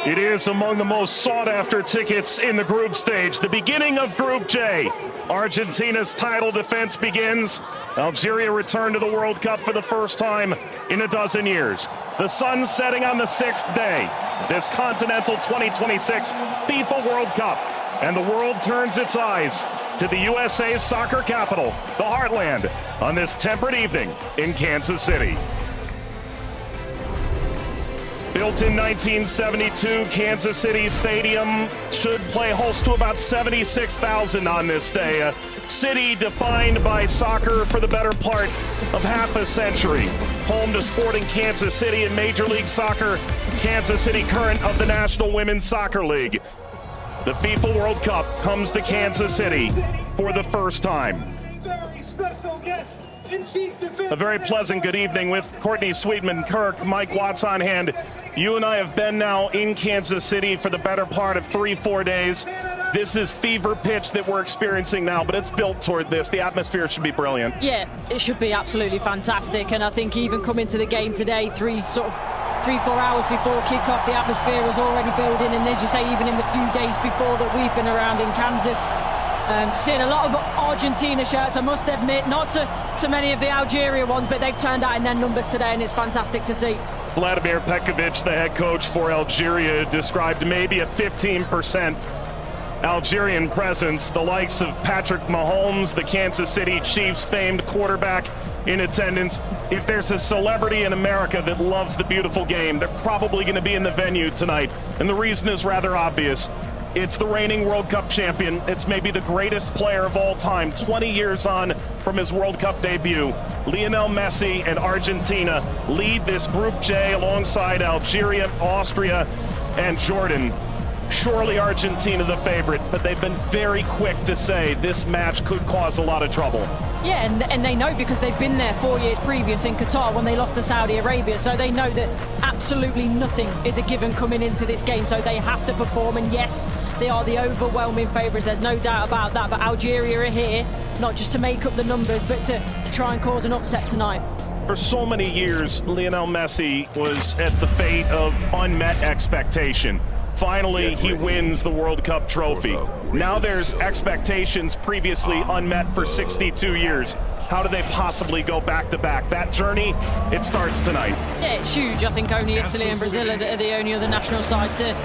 It is among the most sought-after tickets in the group stage. The beginning of Group J. Argentina's title defense begins. Algeria returned to the World Cup for the first time in a dozen years. The sun setting on the 6th day. This Continental 2026 FIFA World Cup. And the world turns its eyes to the USA's soccer capital, the Heartland, on this temperate evening in Kansas City. Built in 1972, Kansas City Stadium should play host to about 76,000 on this day. A city defined by soccer for the better part of half a century. Home to Sporting Kansas City in Major League Soccer, Kansas City current of the National Women's Soccer League. The FIFA World Cup comes to Kansas City for the first time. A very pleasant good evening with Courtney Sweetman-Kirk, Mike Watts on hand. You and I have been now in Kansas City for the better part of 3-4 days. This is fever pitch that we're experiencing now, but it's built toward this. The atmosphere should be brilliant. Yeah, it should be absolutely fantastic. And I think even coming to the game today, 3-4 hours before kickoff, the atmosphere was already building. And as you say, even in the few days before that we've been around in Kansas, seeing a lot of Argentina shirts, I must admit, not so many of the Algeria ones, but they've turned out in their numbers today, and it's fantastic to see. Vladimir Petkovic, the head coach for Algeria, described maybe a 15% Algerian presence. The likes of Patrick Mahomes, the Kansas City Chiefs famed quarterback, in attendance. If there's a celebrity in America that loves the beautiful game, they're probably going to be in the venue tonight. And the reason is rather obvious. It's the reigning World Cup champion. It's maybe the greatest player of all time, 20 years on from his World Cup debut. Lionel Messi and Argentina lead this Group J alongside Algeria, Austria, and Jordan. Surely Argentina the favorite, but they've been very quick to say this match could cause a lot of trouble. Yeah, and they know because they've been there 4 years previous in Qatar when they lost to Saudi Arabia, so they know that absolutely nothing is a given coming into this game, so they have to perform. And yes, they are the overwhelming favourites, there's no doubt about that, but Algeria are here not just to make up the numbers, but to try and cause an upset tonight. For so many years, Lionel Messi was at the fate of unmet expectation. Finally, he wins the World Cup trophy. Now there's expectations previously unmet for 62 years. How do they possibly go back-to-back? That journey, it starts tonight. Yeah, it's huge. I think only Italy and Brazil are the only other national sides to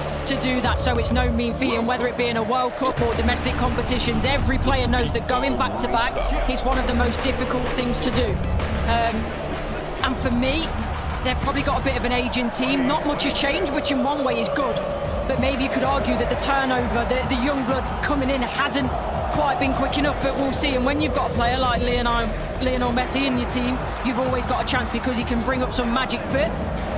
do that, so it's no mean feat. And whether it be in a World Cup or domestic competitions, every player knows that going back-to-back is one of the most difficult things to do. And for me, they've probably got a bit of an aging team. Not much has changed, which in one way is good. But maybe you could argue that the turnover, the young blood coming in hasn't quite been quick enough, but we'll see. And when you've got a player like Lionel Messi in your team, you've always got a chance because he can bring up some magic. But,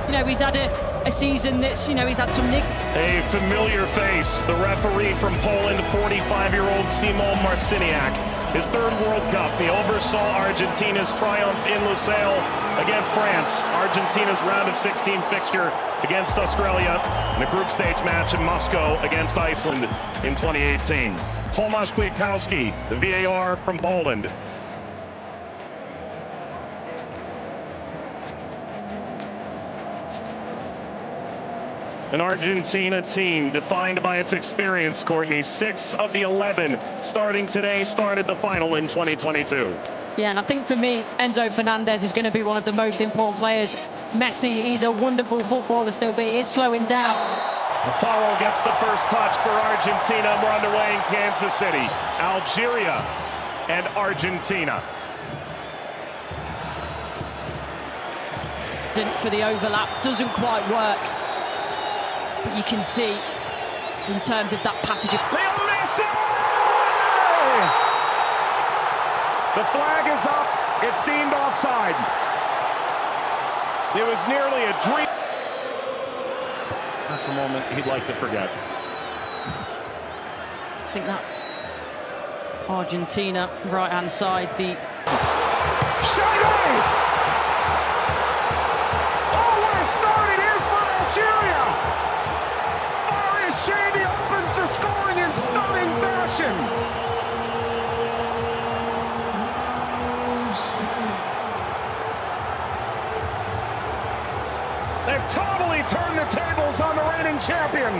you know, he's had a season that's, you know, he's had some nick. A familiar face, the referee from Poland, 45-year-old Szymon Marciniak. His third World Cup, he oversaw Argentina's triumph in Lusail against France. Argentina's round of 16 fixture against Australia in a group stage match in Moscow against Iceland in 2018. Tomasz Kwiatkowski, the VAR from Poland. An Argentina team defined by its experience, Courtney. 6 of the 11 starting today started the final in 2022. Yeah, and I think for me, Enzo Fernandez is going to be one of the most important players. Messi, he's a wonderful footballer still, but he is slowing down. Lautaro gets the first touch for Argentina. We're underway in Kansas City. Algeria and Argentina. For the overlap, doesn't quite work. But you can see, in terms of that passage of... Leo Messi! The flag is up. It's deemed offside. It was nearly a dream. That's a moment he'd like to forget. I think that Argentina, right-hand side, the... Shiny! Oh, what a start it is for Algeria! Shady opens the scoring in stunning fashion. They've totally turned the tables on the reigning champion.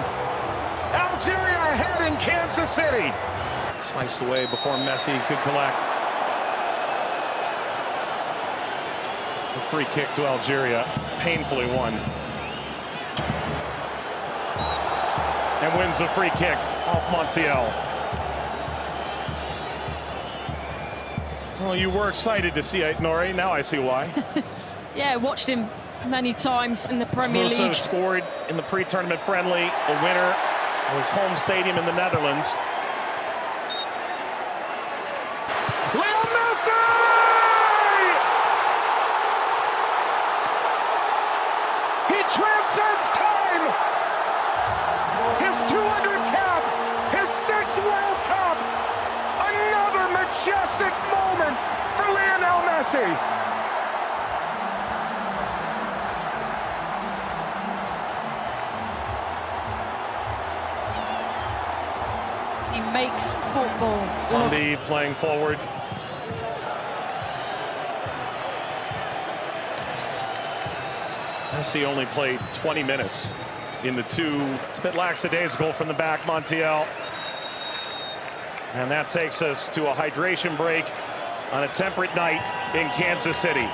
Algeria ahead in Kansas City. Sliced away before Messi could collect. A free kick to Algeria, painfully won. And wins the free kick off Montiel. Well, you were excited to see it, Nori. Now I see why. Yeah, watched him many times in the Premier League. Also scored in the pre-tournament friendly, a winner of his home stadium in the Netherlands. Leo Messi! He transcends time! His 200th cap, his 6th World Cup, another majestic moment for Lionel Messi. He makes football. Andy playing forward. Messi only played 20 minutes in the two. It's a bit lackadaisical from the back, Montiel. And that takes us to a hydration break on a temperate night in Kansas City.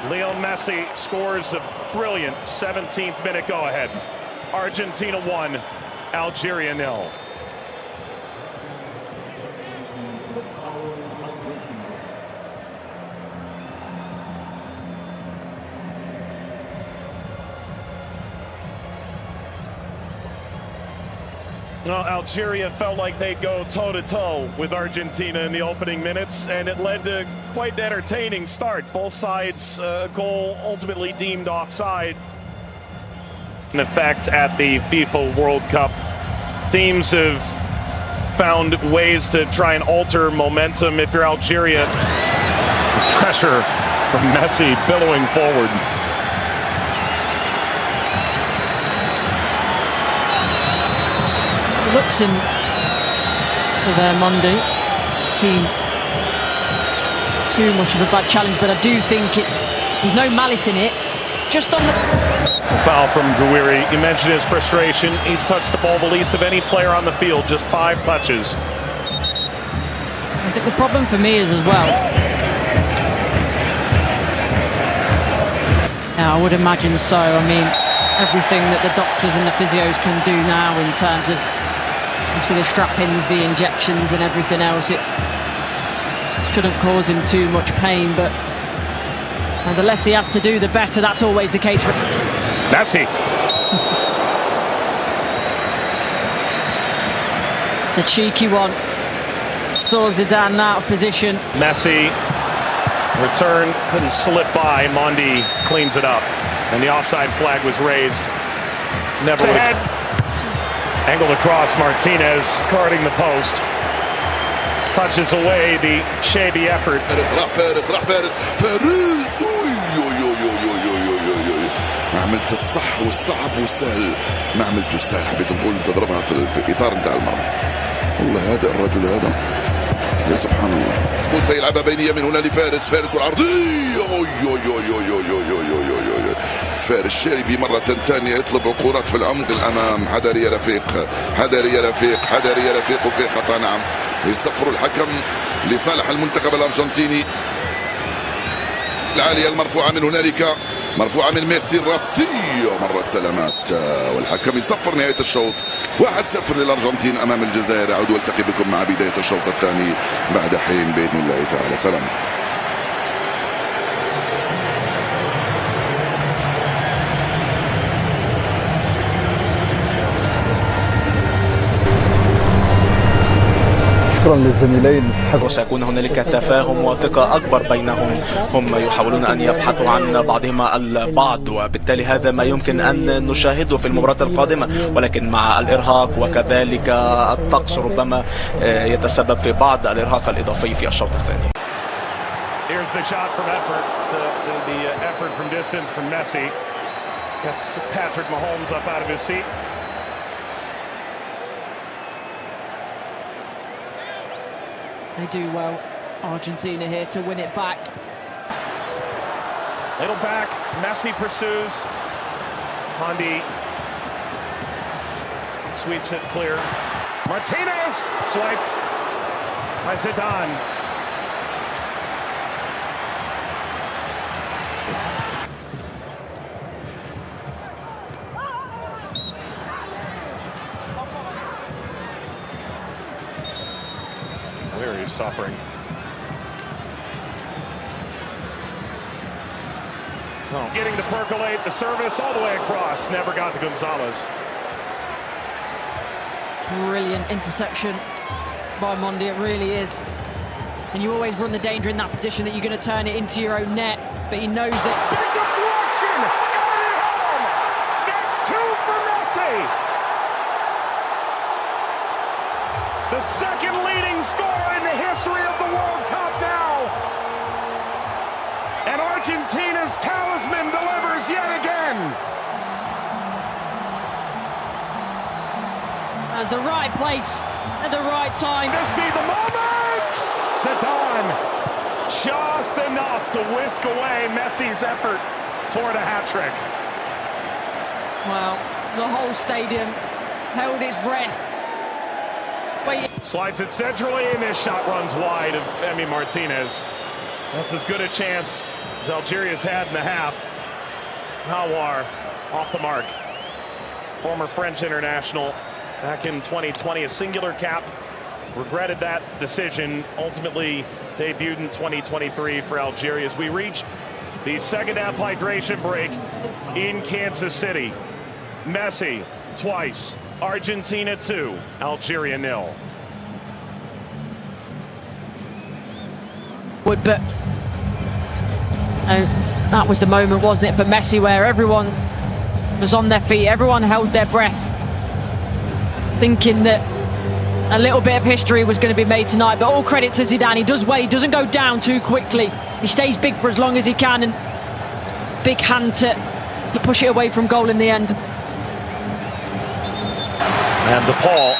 Leo Messi scores a brilliant 17th minute go-ahead. Argentina 1, Algeria 0. Well, Algeria felt like they'd go toe-to-toe with Argentina in the opening minutes, and it led to quite an entertaining start. Both sides, a goal ultimately deemed offside. In effect at the FIFA World Cup, teams have found ways to try and alter momentum. If you're Algeria, pressure from Messi billowing forward. Luxon for their Monday seem too much of a bad challenge, but I do think there's no malice in it. Just on the foul from Gouiri. You mentioned his frustration. He's touched the ball the least of any player on the field, just 5 touches. I think the problem for me is as well. Now, I would imagine so. I mean, everything that the doctors and the physios can do now in terms of obviously the strap-ins, the injections and everything else, it shouldn't cause him too much pain, but the less he has to do, the better. That's always the case for Messi. It's a cheeky one. Saw Zidane out of position. Messi, return, couldn't slip by. Mondi cleans it up, and the offside flag was raised. Never ahead. Angled across, Martinez guarding the post. Touches away the shady effort. ما عملت الصح والصعب والسهل، ما عملت السهل، حبيت نقول تضربها في الاطار نتاع المرمى. والله هذا الرجل هذا يا سبحان الله. موسى يلعبها بينيه من هنا لفارس، فارس والعرضيه. فارس شاربي مرة ثانية يطلب كرات في العمق الأمام. حذر يا رفيق، حذر يا رفيق، حذر يا رفيق، وفي خطأ. نعم، يصفر الحكم لصالح المنتخب الأرجنتيني. العالية المرفوعة من هنالك، مرفوعة من ميسي الراسية، مرت سلامات، والحكم يصفر نهاية الشوط. 1-0 للأرجنتين أمام الجزائر. أعود والتقي بكم مع بداية الشوط الثاني بعد حين بإذن الله تعالى. سلام. شكرا للزميلين. وسيكون هنالك تفاهم وثقة أكبر بينهم. هم يحاولون أن يبحثوا عن بعضهما البعض، وبالتالي هذا ما يمكن أن نشاهده في المباراة القادمة، ولكن مع الإرهاق وكذلك الطقس ربما يتسبب في بعض الإرهاق الإضافي في الشوط الثاني. Here's the shot from effort. The effort from distance from Messi. Gets Patrick Mahomes up out of his seat. They do well, Argentina here, to win it back. Little back, Messi pursues. Mondi Sweeps it clear. Martinez swiped by Zidane. Where he's suffering. Oh. Getting to percolate the service all the way across. Never got to Gonzalez. Brilliant interception by Mondi, it really is. And you always run the danger in that position that you're going to turn it into your own net, but he knows that. Big deflection! Got it home! That's 2 for Messi! The second leading scorer in the history of the World Cup now! And Argentina's talisman delivers yet again! That's the right place at the right time. This be the moment! Zidane, just enough to whisk away Messi's effort toward a hat-trick. Well, the whole stadium held its breath. Slides it centrally, and this shot runs wide of Emi Martinez. That's as good a chance as Algeria's had in the half. Hawar off the mark. Former French international back in 2020, a singular cap. Regretted that decision. Ultimately debuted in 2023 for Algeria as we reach the second half hydration break in Kansas City. Messi twice. Argentina 2, Algeria 0. But that was the moment, wasn't it, for Messi, where everyone was on their feet, everyone held their breath, thinking that a little bit of history was going to be made tonight. But all credit to Zidane. He does well, he doesn't go down too quickly. He stays big for as long as he can, and big hand to push it away from goal in the end. And DePaul.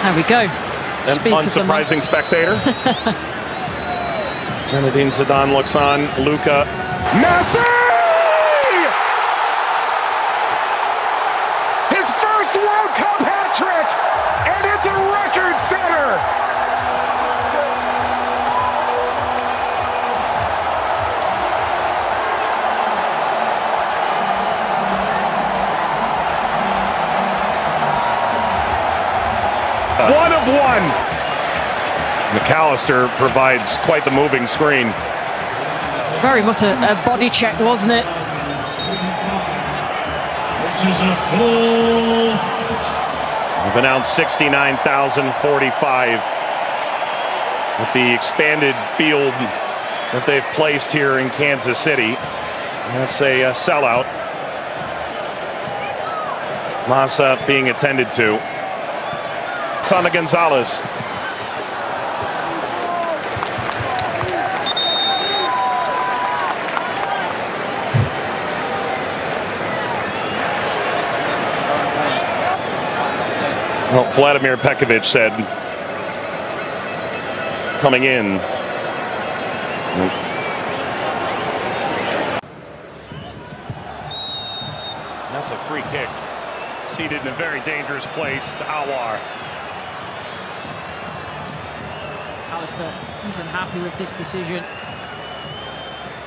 There we go. An unsurprising spectator. Zinedine Zidane looks on. Luka. Messi! His first World Cup hat-trick! And it's a record setter! One of one. McAllister provides quite the moving screen. Very much a body check, wasn't it? We've announced 69,045 with the expanded field that they've placed here in Kansas City. That's a sellout. Massa being attended to. Sana Gonzalez. Well, Vladimir Pekovic said coming in. That's a free kick. Seated in a very dangerous place to Hawar. Alistair isn't happy with this decision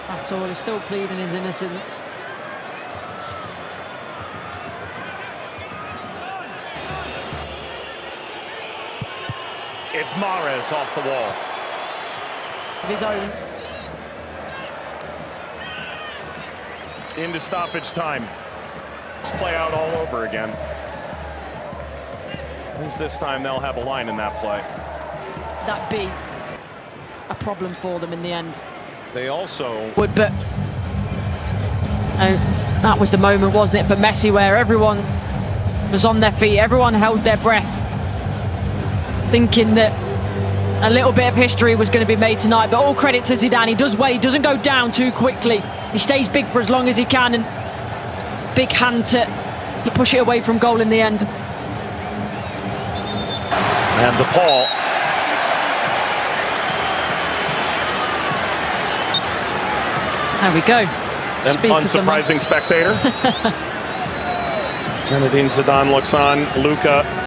at all. He's still pleading his innocence. It's Mahrez off the wall. Of his own. Into stoppage time. Let's play out all over again. At least this time they'll have a line in that play. That be a problem for them in the end. They also But that was the moment, wasn't it, for Messi, where everyone was on their feet, everyone held their breath, thinking that a little bit of history was going to be made tonight. But all credit to Zidane. He does well, he doesn't go down too quickly. He stays big for as long as he can, and big hand to push it away from goal in the end. and DePaul. There we go. unsurprising spectator. Zinedine Zidane looks on. Luka